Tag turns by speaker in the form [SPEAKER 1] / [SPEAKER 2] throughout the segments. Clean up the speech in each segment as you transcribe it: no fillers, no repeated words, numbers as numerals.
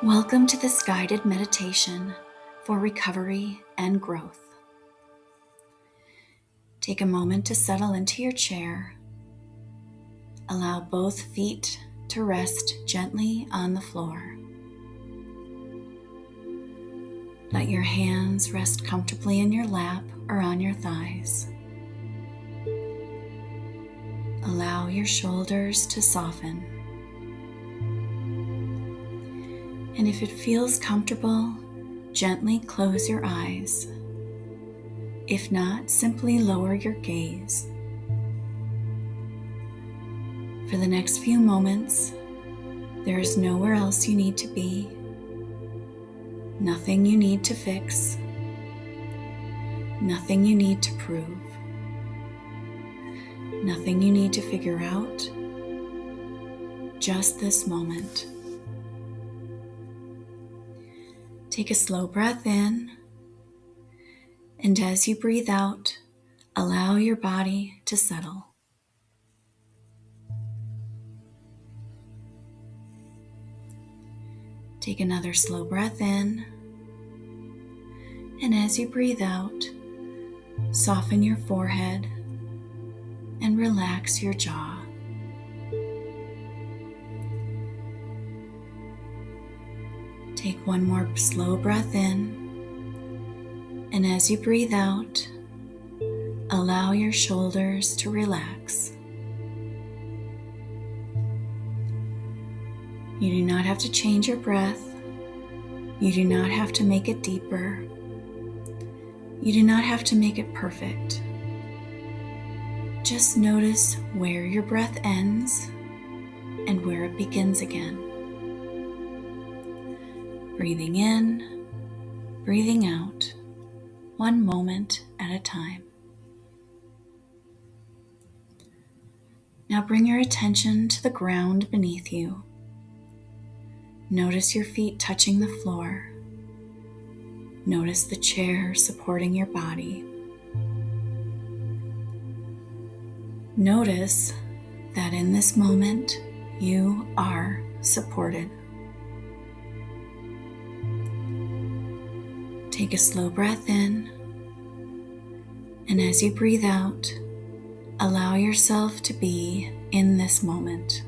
[SPEAKER 1] Welcome to this guided meditation for recovery and growth. Take a moment to settle into your chair. Allow both feet to rest gently on the floor. Let your hands rest comfortably in your lap or on your thighs. Allow your shoulders to soften. And if it feels comfortable, gently close your eyes. If not, simply lower your gaze. For the next few moments, there is nowhere else you need to be, nothing you need to fix, nothing you need to prove, nothing you need to figure out, just this moment. Take a slow breath in, and as you breathe out, allow your body to settle. Take another slow breath in, and as you breathe out, soften your forehead and relax your jaw. Take one more slow breath in, and as you breathe out, allow your shoulders to relax. You do not have to change your breath. You do not have to make it deeper. You do not have to make it perfect. Just notice where your breath ends and where it begins again. Breathing in, breathing out, one moment at a time. Now bring your attention to the ground beneath you. Notice your feet touching the floor. Notice the chair supporting your body. Notice that in this moment, you are supported. Take a slow breath in, and as you breathe out, allow yourself to be in this moment.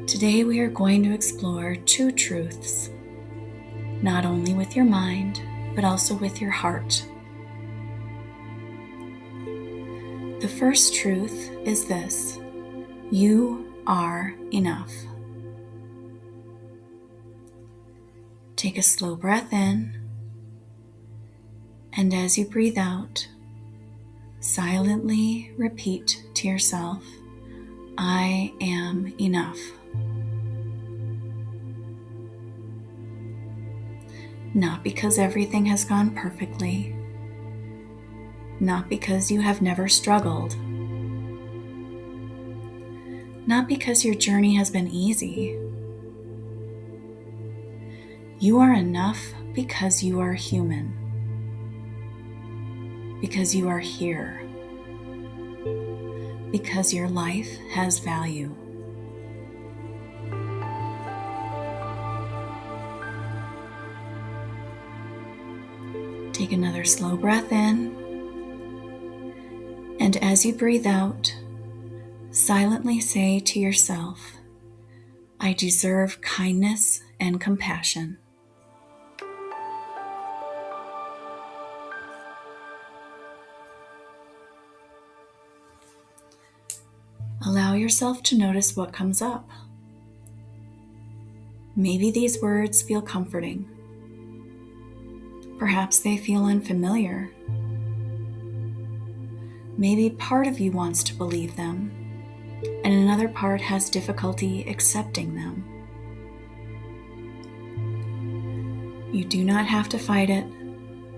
[SPEAKER 1] Today we are going to explore two truths, not only with your mind, but also with your heart. The first truth is this: you are enough. Take a slow breath in, and as you breathe out, silently repeat to yourself, I am enough. Not because everything has gone perfectly, not because you have never struggled, not because your journey has been easy. You are enough because you are human, because you are here, because your life has value. Take another slow breath in, and as you breathe out, silently say to yourself, I deserve kindness and compassion. Allow yourself to notice what comes up. Maybe these words feel comforting. Perhaps they feel unfamiliar. Maybe part of you wants to believe them, and another part has difficulty accepting them. You do not have to fight it.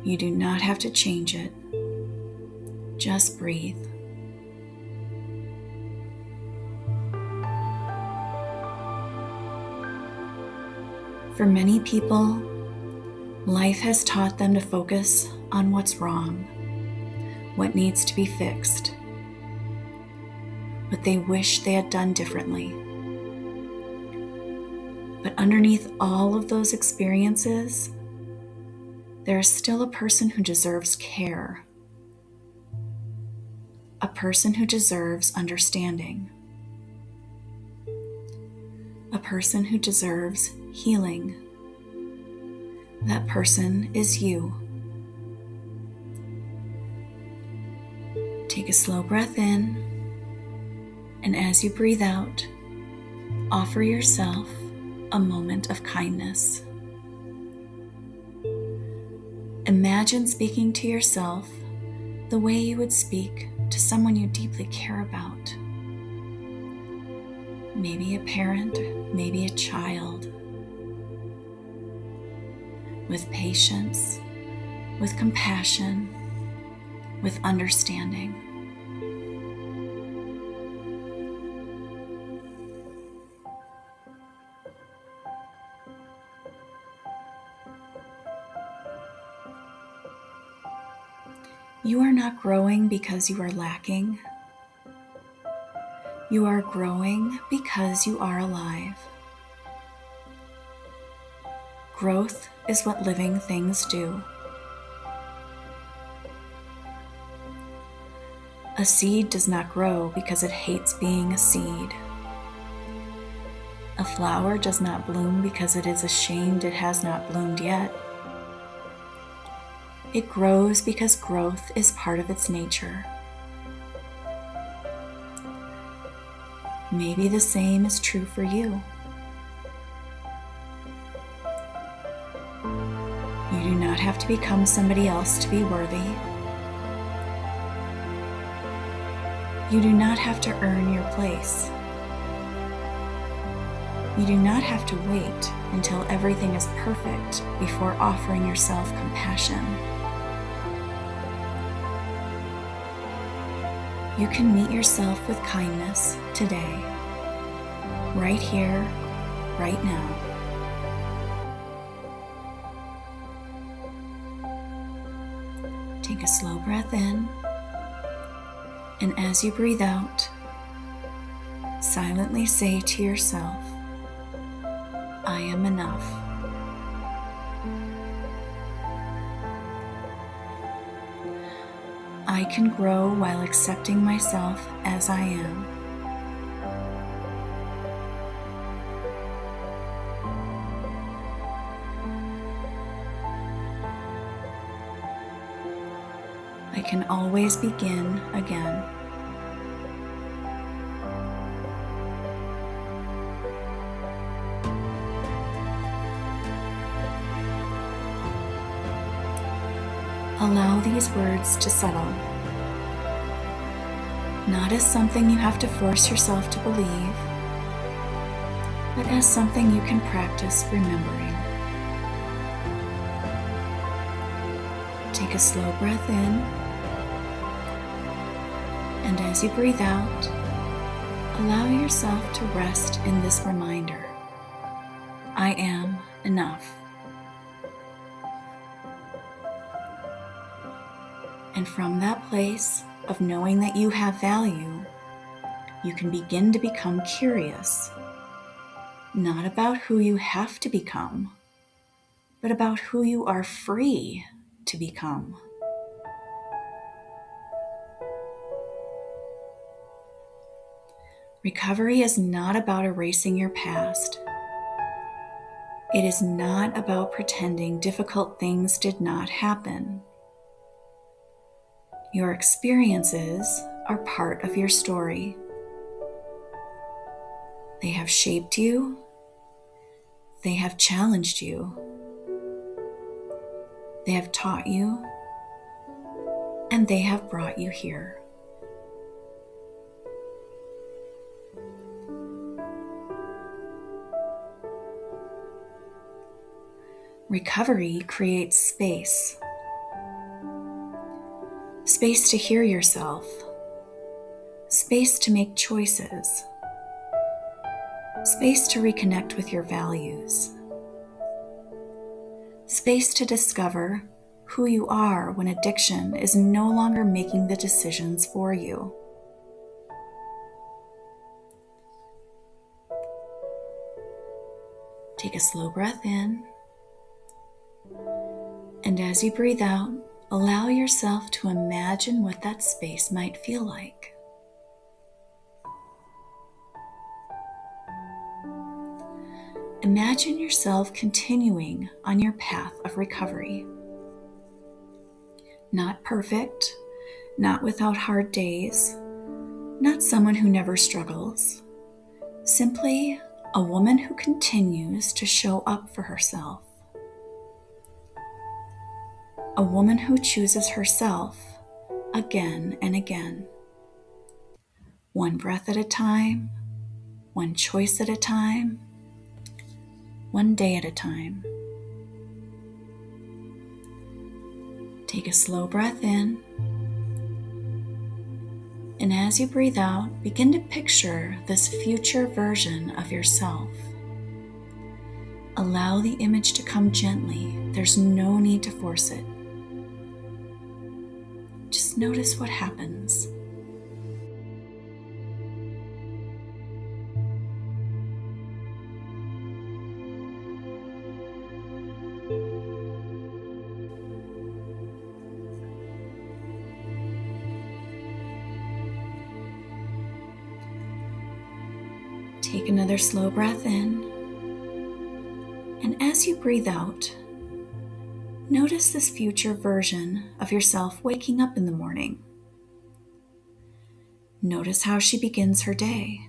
[SPEAKER 1] You do not have to change it. Just breathe. For many people, life has taught them to focus on what's wrong, what needs to be fixed. what they wish they had done differently. But underneath all of those experiences, there is still a person who deserves care, a person who deserves understanding, a person who deserves healing. That person is you. Take a slow breath in, and as you breathe out, offer yourself a moment of kindness. Imagine speaking to yourself the way you would speak to someone you deeply care about. Maybe a parent, maybe a child. With patience, with compassion, with understanding. You are not growing because you are lacking. You are growing because you are alive. Growth is what living things do. A seed does not grow because it hates being a seed. A flower does not bloom because it is ashamed it has not bloomed yet. It grows because growth is part of its nature. Maybe the same is true for you. You do not have to become somebody else to be worthy. You do not have to earn your place. You do not have to wait until everything is perfect before offering yourself compassion. You can meet yourself with kindness today, right here, right now. Take a slow breath in, and as you breathe out, silently say to yourself, I am enough. I can grow while accepting myself as I am. I can always begin again. Allow these words to settle, not as something you have to force yourself to believe, but as something you can practice remembering. Take a slow breath in, and as you breathe out, allow yourself to rest in this reminder. I am enough. And from that place of knowing that you have value, you can begin to become curious, not about who you have to become, but about who you are free to become. Recovery is not about erasing your past. It is not about pretending difficult things did not happen. Your experiences are part of your story. They have shaped you. They have challenged you. They have taught you. And they have brought you here. Recovery creates space. Space to hear yourself. Space to make choices. Space to reconnect with your values. Space to discover who you are when addiction is no longer making the decisions for you. Take a slow breath in, and as you breathe out, allow yourself to imagine what that space might feel like. Imagine yourself continuing on your path of recovery. Not perfect, not without hard days, not someone who never struggles, simply a woman who continues to show up for herself. A woman who chooses herself again and again. One breath at a time, one choice at a time, one day at a time. Take a slow breath in, and as you breathe out, begin to picture this future version of yourself. Allow the image to come gently. There's no need to force it. Just notice what happens. Take another slow breath in, and as you breathe out, notice this future version of yourself waking up in the morning. Notice how she begins her day.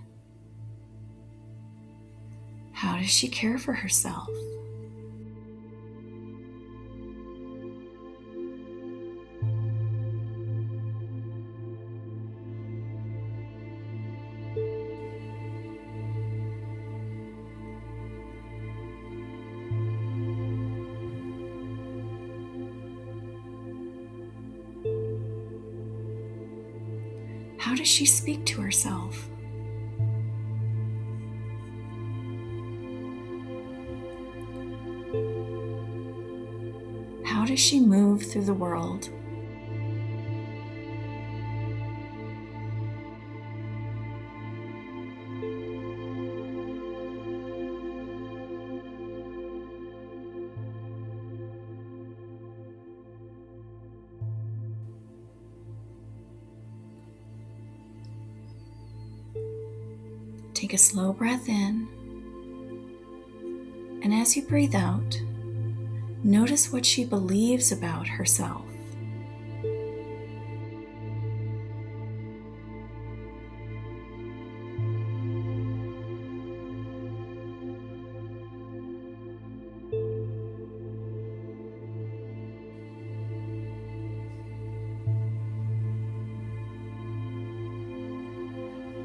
[SPEAKER 1] How does she care for herself? How does she speak to herself? How does she move through the world? Take a slow breath in, and as you breathe out, notice what she believes about herself.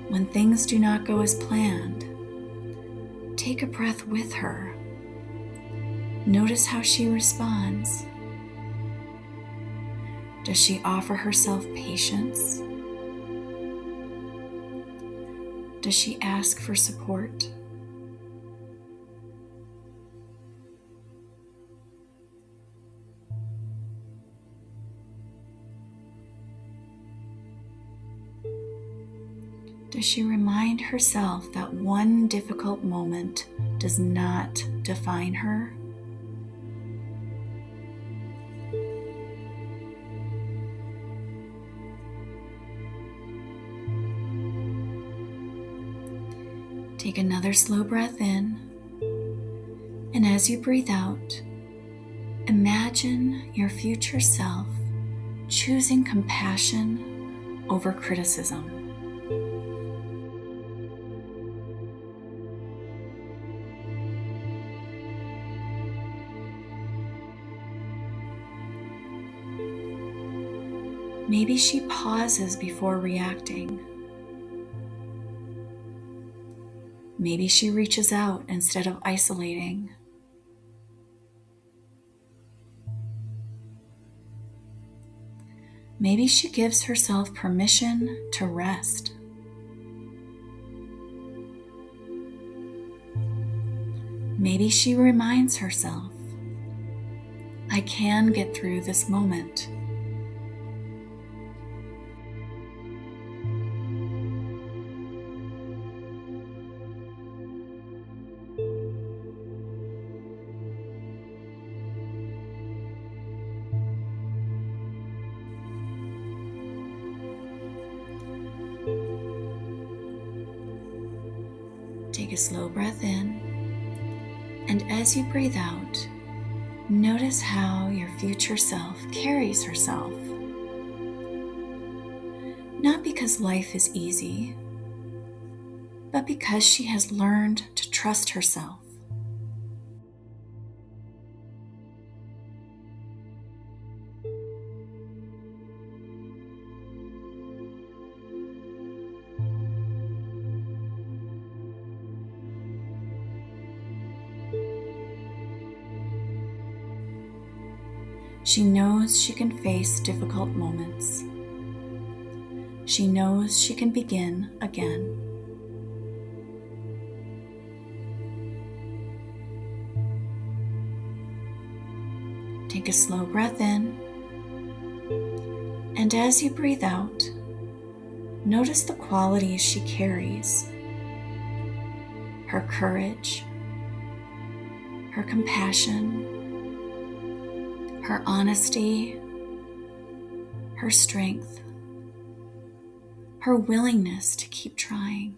[SPEAKER 1] When things do not go as planned, take a breath with her. Notice how she responds. Does she offer herself patience? Does she ask for support? Does she remind herself that one difficult moment does not define her? Take another slow breath in, and as you breathe out, imagine your future self choosing compassion over criticism. Maybe she pauses before reacting. Maybe she reaches out instead of isolating. Maybe she gives herself permission to rest. Maybe she reminds herself, I can get through this moment. a slow breath in, and as you breathe out, notice how your future self carries herself. Not because life is easy, but because she has learned to trust herself. She knows she can face difficult moments. She knows she can begin again. Take a slow breath in, and as you breathe out, notice the qualities she carries: her courage, her compassion, her honesty, her strength, her willingness to keep trying.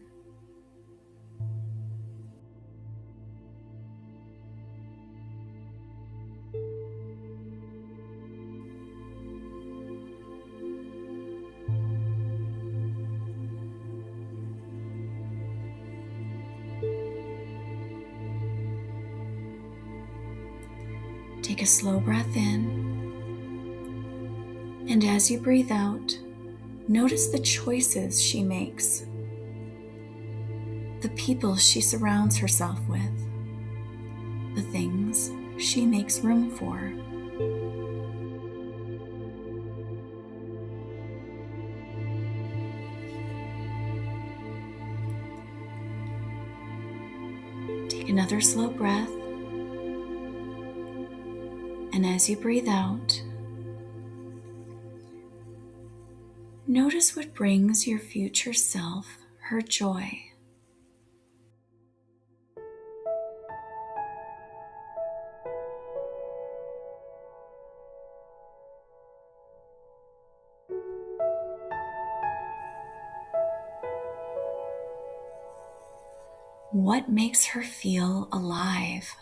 [SPEAKER 1] Take a slow breath in, and as you breathe out, notice the choices she makes, the people she surrounds herself with, the things she makes room for. Take another slow breath, and as you breathe out, notice what brings your future self her joy. What makes her feel alive?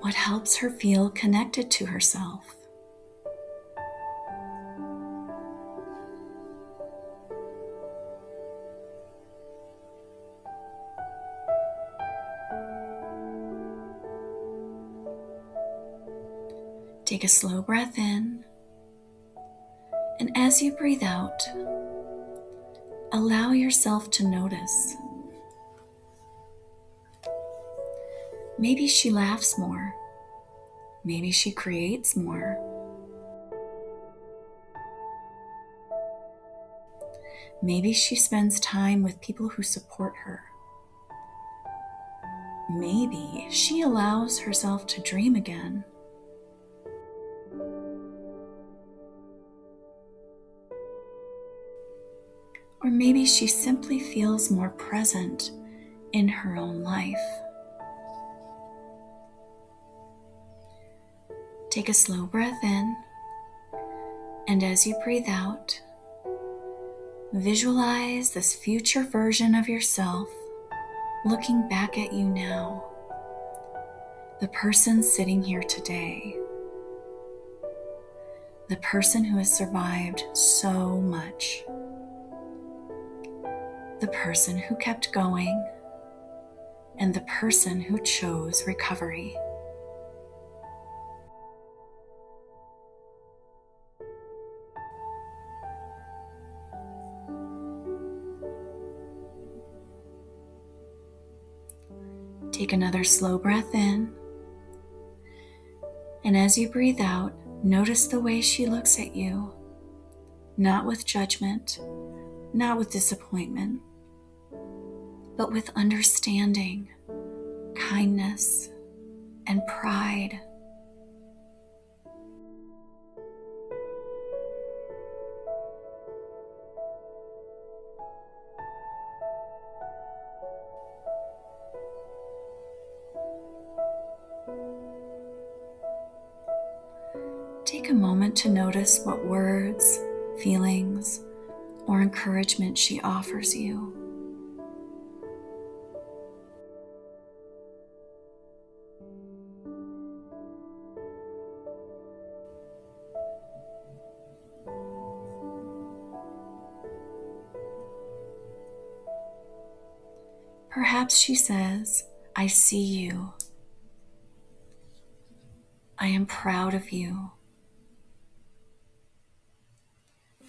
[SPEAKER 1] What helps her feel connected to herself? Take a slow breath in, and as you breathe out, allow yourself to notice. Maybe she laughs more. Maybe she creates more. Maybe she spends time with people who support her. Maybe she allows herself to dream again. Or maybe she simply feels more present in her own life. Take a slow breath in, and as you breathe out, visualize this future version of yourself looking back at you now, the person sitting here today, the person who has survived so much, the person who kept going, and the person who chose recovery. Take another slow breath in, and as you breathe out, notice the way she looks at you, not with judgment, not with disappointment, but with understanding, kindness, and pride. Take a moment to notice what words, feelings, or encouragement she offers you. Perhaps she says, "I see you. I am proud of you.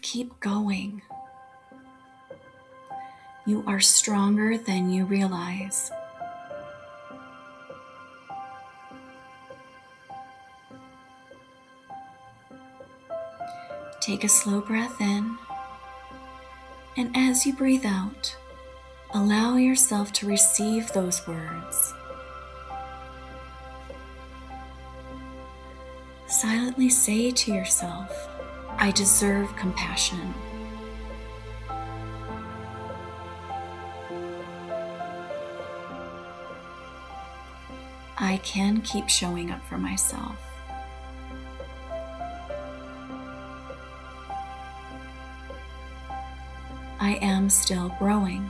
[SPEAKER 1] Keep going. You are stronger than you realize." Take a slow breath in, and as you breathe out, allow yourself to receive those words. Silently say to yourself, "I deserve compassion. I can keep showing up for myself. I am still growing."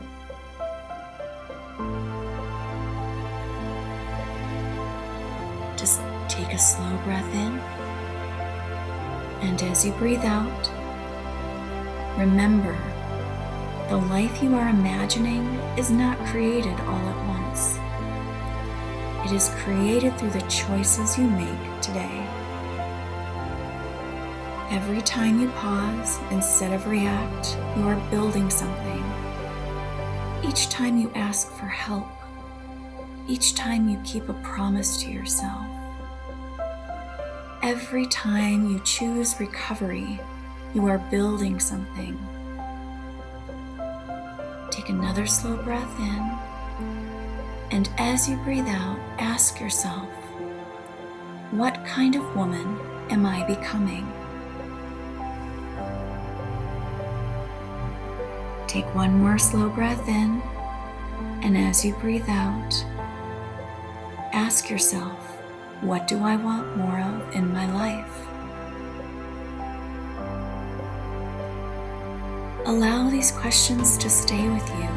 [SPEAKER 1] Just take a slow breath in, and as you breathe out, remember, the life you are imagining is not created all at once. It is created through the choices you make today. Every time you pause instead of react, you are building something. Each time you ask for help, each time you keep a promise to yourself, every time you choose recovery, you are building something. Take another slow breath in, and as you breathe out, ask yourself, what kind of woman am I becoming? Take one more slow breath in, and as you breathe out, ask yourself, what do I want more of in my life? Allow these questions to stay with you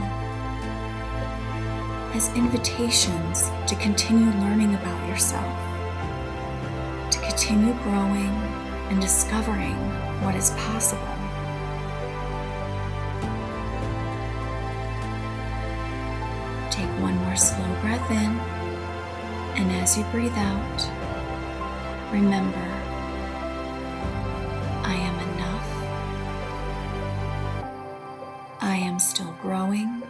[SPEAKER 1] as invitations to continue learning about yourself, to continue growing and discovering what is possible. Take one more slow breath in, and as you breathe out, remember, I am enough. I am still growing,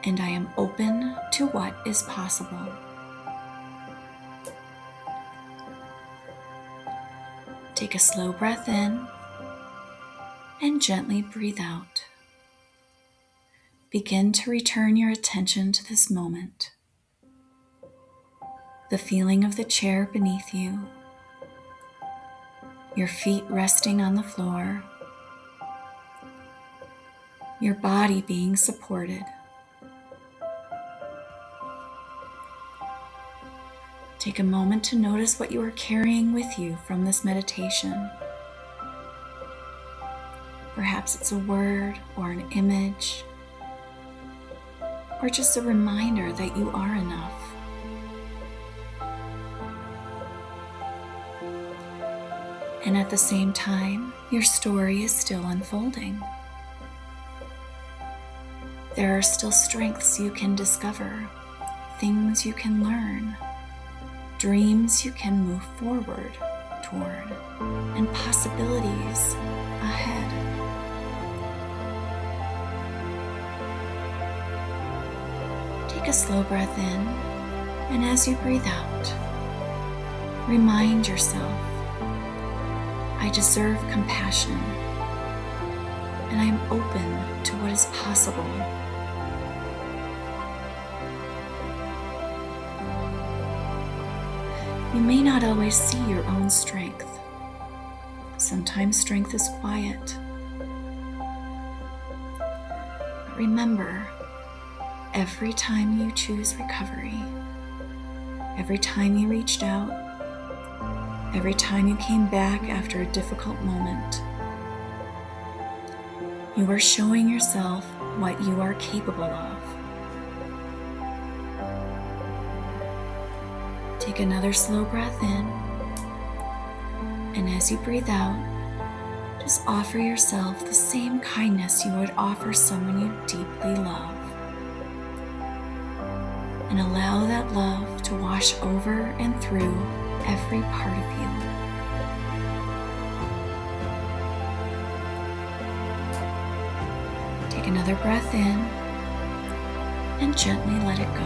[SPEAKER 1] and I am open to what is possible. Take a slow breath in and gently breathe out. Begin to return your attention to this moment. The feeling of the chair beneath you, your feet resting on the floor, your body being supported. Take a moment to notice what you are carrying with you from this meditation. Perhaps it's a word or an image, or just a reminder that you are enough. And at the same time, your story is still unfolding. There are still strengths you can discover, things you can learn, dreams you can move forward toward, and possibilities ahead. Take a slow breath in, and as you breathe out, remind yourself, I deserve compassion, and I am open to what is possible. You may not always see your own strength. Sometimes strength is quiet. But remember, every time you choose recovery, every time you reached out, every time you came back after a difficult moment. You are showing yourself what you are capable of. Take another slow breath in, and as you breathe out, just offer yourself the same kindness you would offer someone you deeply love. And allow that love to wash over and through every part of you. Take another breath in and gently let it go.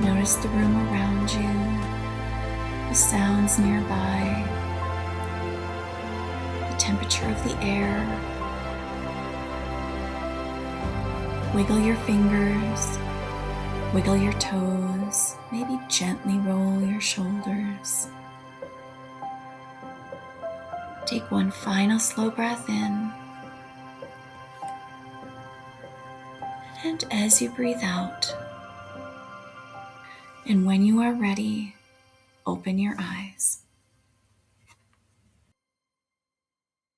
[SPEAKER 1] Notice the room around you, the sounds nearby, the temperature of the air. Wiggle your fingers, wiggle your toes, maybe gently roll your shoulders. Take one final slow breath in, and as you breathe out, and when you are ready, open your eyes.